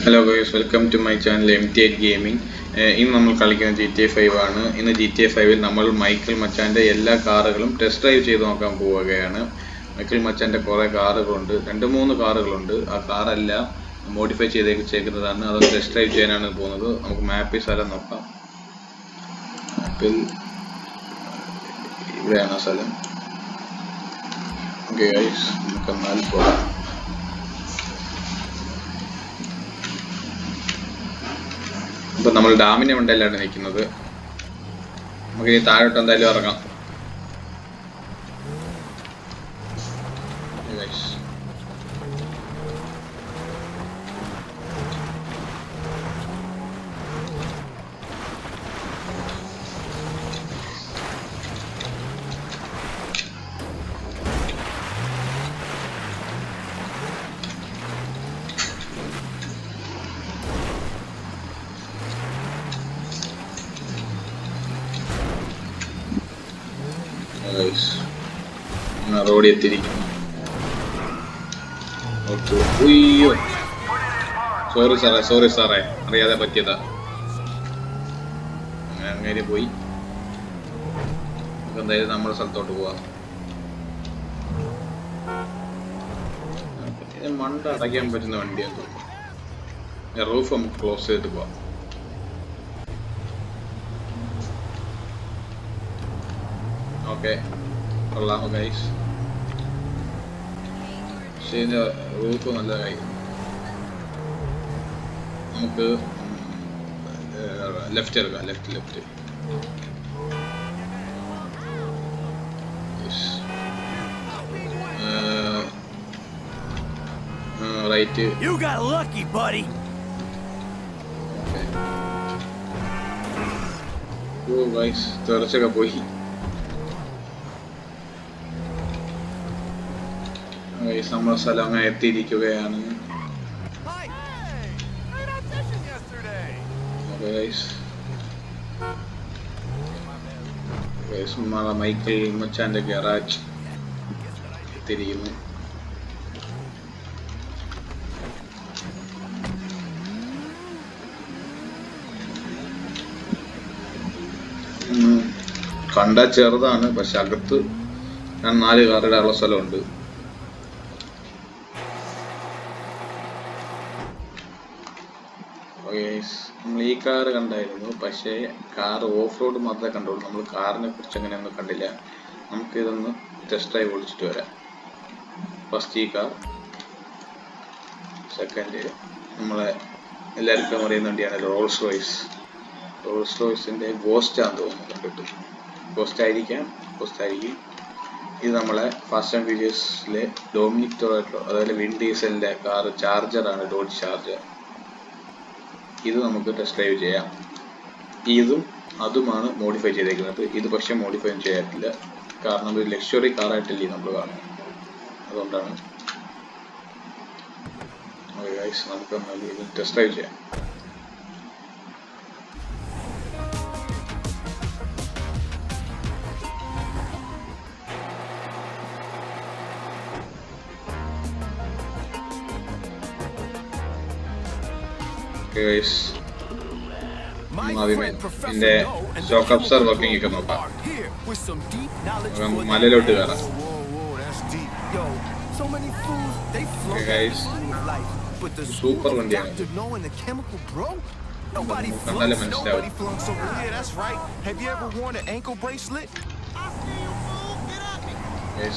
Hello guys, welcome to my channel MT8 gaming. ഇന്ന് നമ്മൾ കളിക്കുന്നത് GTA 5 ആണ്. ഇന്ന് GTA 5 നമ്മൾ മൈക്കിൾ മച്ചാൻ്റെ എല്ലാ കാറുകളും ടെസ്റ്റ് ഡ്രൈവ് ചെയ്ത് നോക്കാൻ പോവുകയാണ്. മൈക്കിൾ മച്ചാൻ്റെ കുറേ കാറുകളുണ്ട്, 2-3 കാറുകളുണ്ട്. ആ കാറെല്ലാം മോഡിഫൈ ചെയ്തേക്കുന്നതാണ്. അത് ടെസ്റ്റ് ഡ്രൈവ് ചെയ്യാനാണ് പോകുന്നത്. നമുക്ക് മാപ്പിൽ സ്ഥലം നോക്കാം. മാപ്പിൽ ഇവിടെയാണ് സ്ഥലം. ഓക്കെ ഗൈസ്, നമുക്കെന്നാൽ പോകാം. ഇപ്പം നമ്മൾ ഡാമിൻ്റെ മണ്ടയിലാണ് നിൽക്കുന്നത്. നമുക്കിനി താഴോട്ട് എന്തായാലും ഇറങ്ങാം. റോഡിൽ എത്തിയിരിക്കുന്നു. അയ്യോ, സോറി സാറേ, അറിയാതെ പറ്റിയതാ. അങ്ങനെ പോയി. എന്തായാലും നമ്മുടെ സ്ഥലത്തോട്ട് പോവാം. മണ്ട അടയ്ക്കാൻ പറ്റുന്ന വണ്ടിയാണ് തോന്നുന്നു. റൂഫ് നമുക്ക് ക്ലോസ് ചെയ്തിട്ട് പോവാം. ഓക്കെ, കൊള്ളാമോ ഗൈസ്? പക്ഷേ ഇതിൻ്റെ റൂഫ് നല്ലതായി. നമുക്ക് ലെഫ്റ്റ് എടുക്കാം. Left right. ഓ ഗൈസ്, തെറിച്ചൊക്കെ പോയി. നമ്മുടെ സ്ഥലം അങ്ങനെ എത്തിയിരിക്കുകയാണ്. മൈക്കിൾ മച്ചാന്റെ ഗറാജ് എത്തിയിരിക്കുന്നു. കണ്ടാ ചെറുതാണ്, പക്ഷെ അകത്ത് 4 കാറുടെ ഉള്ള സ്ഥലമുണ്ട്. നമ്മൾ ഈ കാറ് കണ്ടായിരുന്നു, പക്ഷേ കാർ ഓഫ് റോഡ് മാത്രമേ കണ്ടുള്ളൂ. നമ്മൾ കാറിനെ കുറിച്ച് അങ്ങനെയൊന്നും കണ്ടില്ല. നമുക്കിതൊന്ന് ടെസ്റ്റ് ഡ്രൈവ് വിളിച്ചിട്ട് വരാം. ഫസ്റ്റ് ഈ കാർ, സെക്കൻഡ് നമ്മളെ എല്ലാവർക്കും അറിയുന്ന വണ്ടിയാണ് റോൾസ് റോയ്സിൻ്റെ ഗോസ്റ്റാന്ന് തോന്നുന്നു. കണ്ടിട്ട് ഗോസ്റ്റ് ആയിരിക്കും. ഇത് നമ്മളെ ഫാസ്റ്റ് ആൻഡ് ഫ്യൂരിയസിലെ ഡൊമിനിക് ടൊററ്റോ, അതുപോലെ വിൻ ഡീസലിൻ്റെ കാർ ചാർജറാണ്, ഡോഡ്ജ് ചാർജർ. ഇത് നമുക്ക് ടെസ്റ്റ് ഡ്രൈവ് ചെയ്യാം. അതുമാണ് മോഡിഫൈ ചെയ്തേക്കുന്നത്. ഇത് പക്ഷെ മോഡിഫൈ ചെയ്യാറില്ല, കാരണം ഒരു ലക്ഷറി കാറായിട്ടല്ലേ നമ്മൾ കാണുന്നത്. അതുകൊണ്ടാണ്. നമുക്ക് ഇത് ടെസ്റ്റ് ഡ്രൈവ് ചെയ്യാം. ഇതിന്റെ ഷോക്ക് അബ്സർവർ വർക്കിംഗ് ഒക്കെ നോക്കാം. മലയിലോട്ട് കയറാം. സൂപ്പർ വണ്ടിയാണ്, കണ്ടാലും മനസ്സിലാവും.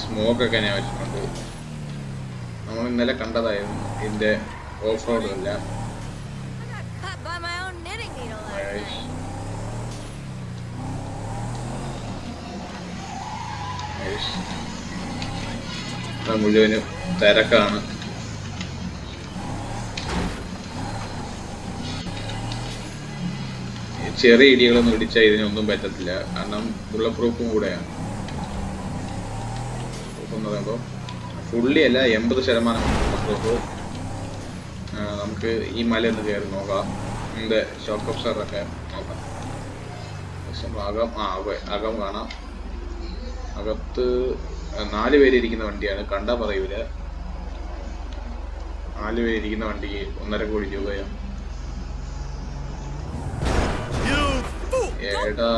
സ്മോക്ക് ഒക്കെ ഞാൻ വെച്ചിട്ടുണ്ട്. നമ്മൾ ഇന്നലെ കണ്ടതായിരുന്നു ഇതിന്റെ ഓഫ് റോഡ് അല്ല. മുഴുവനും തിരക്കാണ്. ചെറിയ ഇടികളൊന്നും ഇടിച്ചാൽ ഇതിനൊന്നും പറ്റത്തില്ല, കാരണം ബുള്ളറ്റ് പ്രൂഫും കൂടെയാണ്. എന്ന് പറയുമ്പോൾ ഫുള്ളി അല്ല, 80% ബുള്ളറ്റ് പ്രൂഫ്. നമുക്ക് ഈ മലയൊന്ന് കയറി നോക്കാം. ഇതിൻ്റെ ഷോക്ക് അബ്സർവറൊക്കെ നോക്കാം. അകം കാണാം. അകത്ത് 4 പേര് ഇരിക്കുന്ന വണ്ടിയാണ്, കണ്ടാ പറയൂല. 4 പേരിരിക്കുന്ന വണ്ടിക്ക് 1.5 കോടി രൂപയാണ്. ഏടാ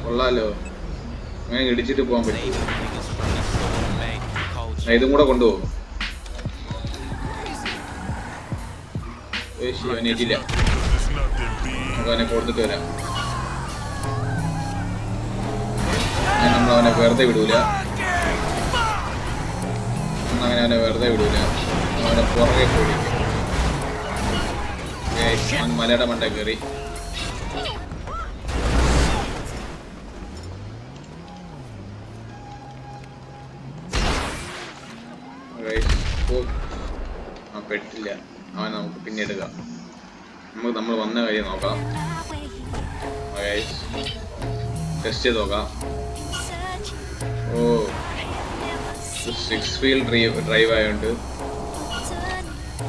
കൊള്ളാലോ, അങ്ങനെ ഇടിച്ചിട്ട് പോകാൻ പറ്റും. ഇതും കൂടെ കൊണ്ടുപോകും. അവനേറ്റില്ല, നമുക്ക് അവനെ കൊടുത്തിട്ട് വരാം. നമ്മളവനെ വെറുതെ വിടൂല, അങ്ങനെ അവനെ വെറുതെ വിടൂല, അവനെ പുറകെ പോയിരിക്കും. മലയുടെ മണ്ട കയറി. പെട്ടില്ല, അവൻ നമുക്ക് പിന്നെ എടുക്കാം. നമ്മൾ വന്ന കാര്യം നോക്കാം, ടെസ്റ്റ് ചെയ്ത് നോക്കാം. ഓ 6 വീൽ ഡ്രൈവ് ആയതുകൊണ്ട്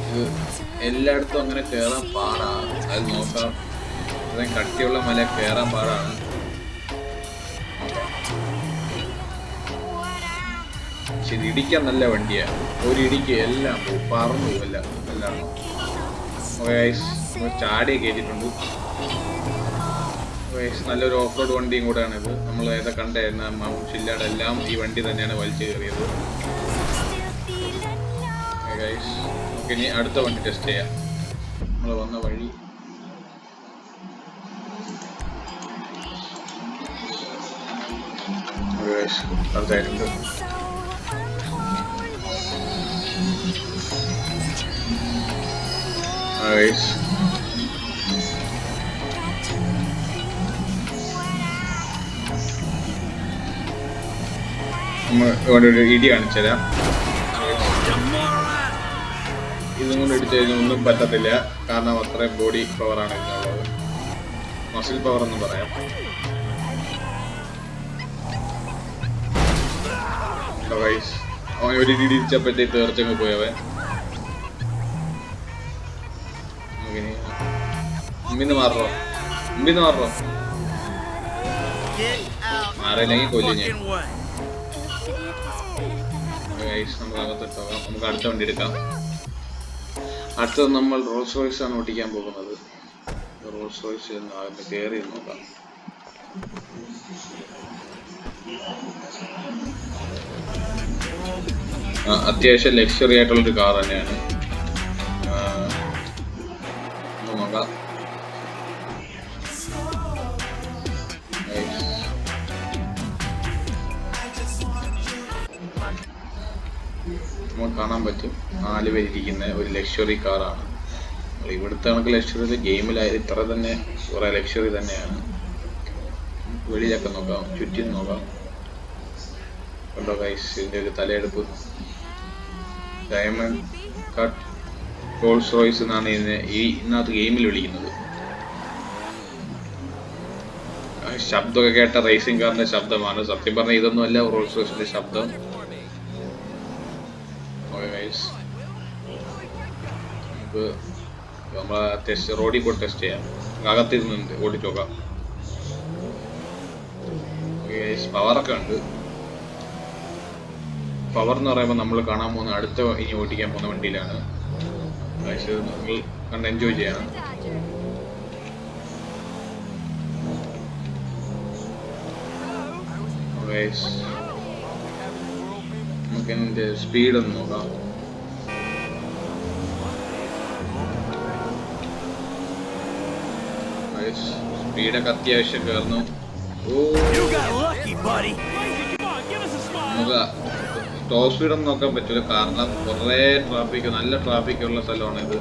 ഇത് എല്ലായിടത്തും അങ്ങനെ കയറാൻ പാടാണ്. അത് നോക്കാം, അത്രയും കട്ടിയുള്ള മല കയറാൻ പാടാണ്. ശരി, ഇടിക്കാൻ നല്ല വണ്ടിയാണ്. ഒരു ഇടിക്ക് എല്ലാം പറന്നു പോവില്ല. എല്ലാം ചാടിയെ കയറ്റിയിട്ടുണ്ട്. നല്ലൊരു ഓഫ് റോഡ് വണ്ടിയും കൂടെയാണിത്. നമ്മൾ ഏതാ കണ്ടായിരുന്ന ഷില്ലാട് എല്ലാം ഈ വണ്ടി തന്നെയാണ് വലിച്ചു കയറിയത്. നമുക്ക് ഇനി അടുത്ത വണ്ടി ടെസ്റ്റ് ചെയ്യാം. നമ്മൾ വന്ന വഴി അടുത്തായിട്ടുണ്ട്. ഇവിടെ ഒരു ഇടി കാണിച്ചുതരാം. ഇതും കൊണ്ട് ഇടിച്ചു കഴിഞ്ഞാൽ ഒന്നും പറ്റത്തില്ല, കാരണം അത്രയും ബോഡി പവറാണ് ഇതിനുള്ളത്. മസിൽ പവർ എന്ന് പറയാം. അവൻ ഒരു ഇടി ഇടിച്ചപ്പോഴത്തേക്ക് തീർച്ചങ്ങ് പോയവൻ. മുമ്പിന്ന് മാറോ, മാറിയില്ലെങ്കിൽ കൊല്ലും ഞാൻ. നമുക്ക് അകത്തിട്ടോ, നമുക്ക് അടുത്ത വണ്ടി എടുക്കാം. അടുത്തത് നമ്മൾ റോൾസ് റോയ്സ് ആണ് ഓടിക്കാൻ പോകുന്നത്. റോൾസ് റോയ്സ് അകത്ത് കയറി നോക്കാം. അത്യാവശ്യം ലക്ഷറി ആയിട്ടുള്ളൊരു കാർ തന്നെയാണ്. നോക്കാം. നമുക്ക് കാണാൻ പറ്റും 4 പേരിരിക്കുന്ന ഒരു ലക്ഷറി കാറാണ്. ഇവിടുത്തെ കണക്ക് ലക്ഷറി ഗെയിമിലായത് ഇത്ര തന്നെ കുറെ ലക്ഷറി തന്നെയാണ്. വെളിയിലൊക്കെ നോക്കാം, ചുറ്റും നോക്കാം. കണ്ടോ ഗൈസ്, ഇതിൻ്റെ ഒരു തലയെടുപ്പ്. ഡയമണ്ട് കട്ട് റോൾസ് റോയ്സ് എന്നാണ് ഇന്നത്തെ ഗെയിമിൽ വിളിക്കുന്നത്. ശബ്ദമൊക്കെ കേട്ട റേസിംഗ് കാറിന്റെ ശബ്ദമാണ്. സത്യം പറഞ്ഞാൽ ഇതൊന്നുമല്ല റോൾസ് റോയ്സിന്റെ ശബ്ദം. നമുക്ക് നമ്മളെ ടെസ്റ്റ് റോഡിൽ പോയി ടെസ്റ്റ് ചെയ്യാം. അകത്തിരുന്ന് ഓടിച്ചു നോക്കാം. പവറൊക്കെ ഉണ്ട്. പവർ എന്ന് പറയുമ്പോൾ നമ്മൾ കാണാൻ പോകുന്ന അടുത്ത ഇനി ഓടിക്കാൻ പോകുന്ന വണ്ടിയിലാണ്. നിങ്ങൾ കണ്ട് എൻജോയ് ചെയ്യണം. നമുക്ക് എൻ്റെ സ്പീഡ് ഒന്ന് നോക്കാം. സ്പീഡൊക്കെ അത്യാവശ്യം കയറുന്നു. നമുക്ക് ടോപ്പ് സ്പീഡ് ഒന്നും നോക്കാൻ പറ്റില്ല, കാരണം കുറേ ട്രാഫിക്, നല്ല ട്രാഫിക് ഉള്ള സ്ഥലമാണ് ഇത്.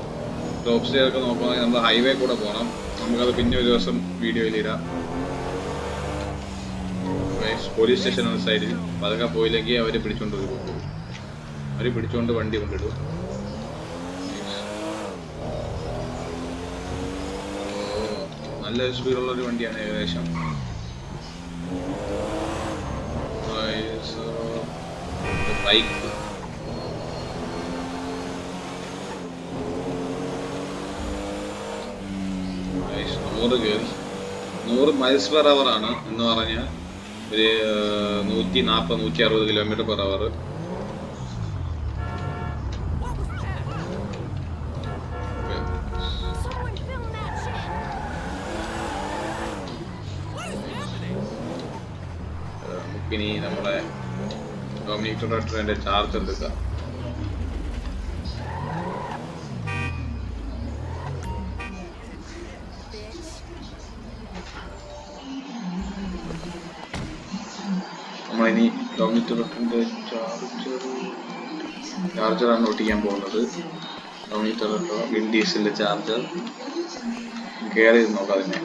ടോപ്പ് സ്പീഡൊക്കെ നോക്കുകയാണെങ്കിൽ നമ്മൾ ഹൈവേ കൂടെ പോകണം. നമുക്കത് പിന്നെ ഒരു ദിവസം വീഡിയോയിൽ ഇടാം. പോലീസ് സ്റ്റേഷനാണ് സൈഡിൽ. പതുക്കെ പോയില്ലെങ്കിൽ അവർ പിടിച്ചോണ്ട് പോകും. അവർ പിടിച്ചോണ്ട് വണ്ടി കൊണ്ടിടും. നല്ല സ്പീഡുള്ളൊരു വണ്ടിയാണ് ഏകദേശം. ബൈക്ക് 100 കയറി. 100 മൈൽസ് പെർ അവർ ആണ് എന്ന് പറഞ്ഞാൽ ഒരു 140-160 കിലോമീറ്റർ പെർ അവർ. നമുക്കിനി നമ്മളെ ഡൊമിനിക് ടൊററ്റോയുടെ ചാർജ് എടുക്കാം. നമ്മളിനി ഡൊമിനിക് ടൊററ്റോയുടെ ചാർജറാണ് ഒട്ടിക്കാൻ പോകുന്നത്. ഡൊമിനിക് ടൊററ്റോ വിൻ ഡീസലിന്റെ ചാർജർ കയറി നോക്കാം അതിനെ.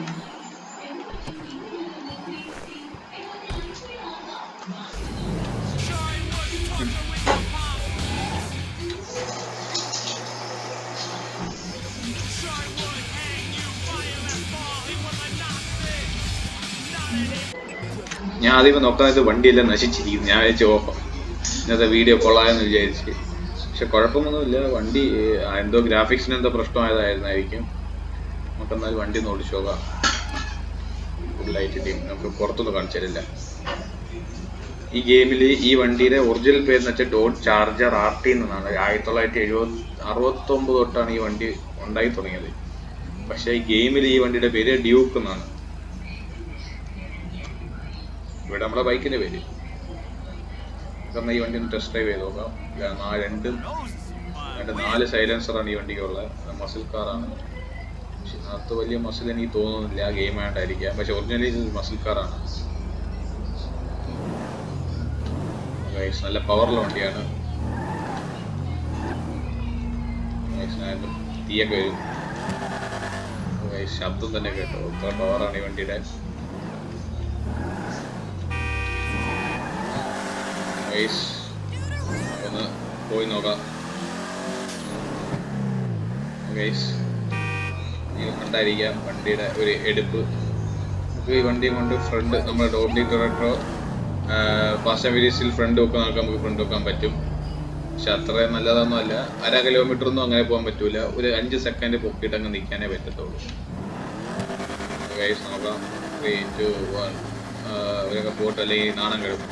ഞാൻ ആദ്യമേ നോക്കുന്നത് വണ്ടിയെല്ലാം നശിച്ചിരിക്കുന്നു. ഞാൻ വിചാരിച്ചു ഇന്നത്തെ വീഡിയോ കൊള്ളാമെന്ന് വിചാരിച്ച്. പക്ഷെ കുഴപ്പമൊന്നുമില്ല. വണ്ടി എന്തോ ഗ്രാഫിക്സിന് എന്തോ പ്രശ്നമായതായിരുന്നായിരിക്കും. നമുക്കെന്നാൽ വണ്ടി ഒന്ന് ഓടിച്ചു നോക്കാം. ഫുള്ളായിട്ട് നമുക്ക് പുറത്തൊന്നും കാണിച്ചു തരില്ല. ഈ ഗെയിമിൽ ഈ വണ്ടിയുടെ ഒറിജിനൽ പേരെന്ന് വെച്ചാൽ ഡോഡ്ജ് ചാർജർ RT എന്നാണ്. 1969 തൊട്ടാണ് ഈ വണ്ടി ഉണ്ടായി തുടങ്ങിയത്. പക്ഷെ ഈ ഗെയിമിൽ ഈ വണ്ടിയുടെ പേര് ഡ്യൂക്ക് എന്നാണ്. ഇവിടെ നമ്മുടെ ബൈക്കിന്റെ പേര്. ഈ വണ്ടി ഒന്ന് ടെസ്റ്റ് ഡ്രൈവ് ചെയ്ത് നോക്കാം. 4 സൈലൻസറാണ് ഈ വണ്ടിക്കുള്ളത്. മസിൽ കാറാണ്. അത് വലിയ മസിൽ എനിക്ക് തോന്നുന്നില്ല, ഗെയിം ആയിട്ടായിരിക്കാം. പക്ഷെ ഒറിജിനലി ഇത് മസിൽ കാറാണ്. നല്ല പവറുള്ള വണ്ടിയാണ്. തീയൊക്കെ വരും. ശബ്ദം തന്നെ കേട്ടോ, ഇത്ര പവറാണ് ഈ വണ്ടിയുടെ. ഒന്ന് പോയി നോക്കാം. കണ്ടായിരിക്കാം വണ്ടിയുടെ ഒരു എടുപ്പ്. ഈ വണ്ടി കൊണ്ട് ഫ്രണ്ട് നമ്മുടെ ഡൊമിനിക് ടൊററ്റോ ഫാസ്റ്റ് ആൻഡ് ഫ്യൂരിയസിൽ ഫ്രണ്ട് വെക്കാൻ നമുക്ക് ഫ്രണ്ട് വെക്കാൻ പറ്റും. പക്ഷെ അത്ര നല്ലതൊന്നും അല്ല. 1/2 കിലോമീറ്റർ ഒന്നും അങ്ങനെ പോകാൻ പറ്റൂല. ഒരു 5 സെക്കൻഡ് പൊക്കിയിട്ട് അങ്ങ് നിൽക്കാനേ പറ്റത്തുള്ളൂ. നോക്കാം. 3, 2, 1. ഇവരൊക്കെ പോട്ട് അല്ലെങ്കിൽ നാണം കിടക്കും.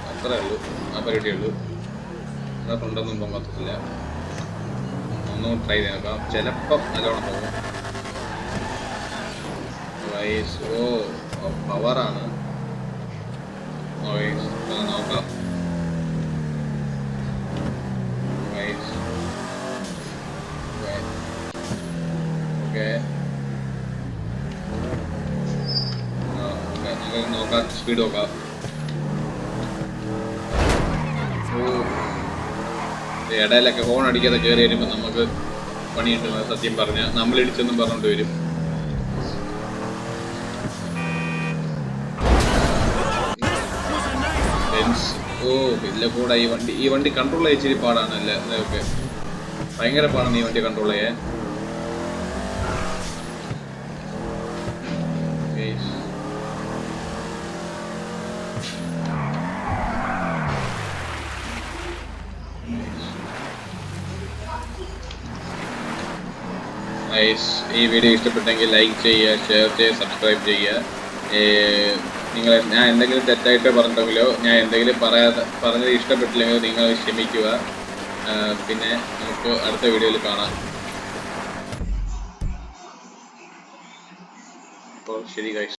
അത്രേ ഉള്ളൂ, ആ പരിപാടിയേ ഉള്ളൂ. അതാ ഫ്രണ്ടൊന്നും പോകാൻ പറ്റത്തില്ല. ഒന്നും ട്രൈ ചെയ്ത് നോക്കാം. ചിലപ്പം നല്ലോണം പോകും. പവറാണ്. നോക്കാം. ഓക്കെ, നമുക്ക് നോക്കാം. സ്പീഡ് നോക്കാം. ഇടയിലൊക്കെ ഹോൺ അടിക്കാതെ കയറി വരുമ്പോൾ നമുക്ക് പണി കിട്ടുന്നത്. സത്യം പറഞ്ഞാൽ നമ്മളിടിച്ചെന്നും പറഞ്ഞുകൊണ്ട് വരും. ഇല്ല കൂടെ ഈ വണ്ടി കൺട്രോൾ ചെയ്യാൻ ഇച്ചിരി പാടാണ്. അല്ല ഇതൊക്കെ ഭയങ്കര പാടാണ് ഈ വണ്ടി കൺട്രോൾ ചെയ്യാൻ. ഈ വീഡിയോ ഇഷ്ടപ്പെട്ടെങ്കിൽ ലൈക്ക് ചെയ്യുക, ഷെയർ ചെയ്യുക, സബ്സ്ക്രൈബ് ചെയ്യുക. ഞാൻ എന്തെങ്കിലും തെറ്റായിട്ട് പറഞ്ഞിട്ടെങ്കിലോ ഞാൻ എന്തെങ്കിലും പറഞ്ഞത് ഇഷ്ടപ്പെട്ടില്ലെങ്കിലോ നിങ്ങൾ ക്ഷമിക്കുക. പിന്നെ നമുക്ക് അടുത്ത വീഡിയോയിൽ കാണാം. അപ്പോൾ ശരി ഗൈസ്.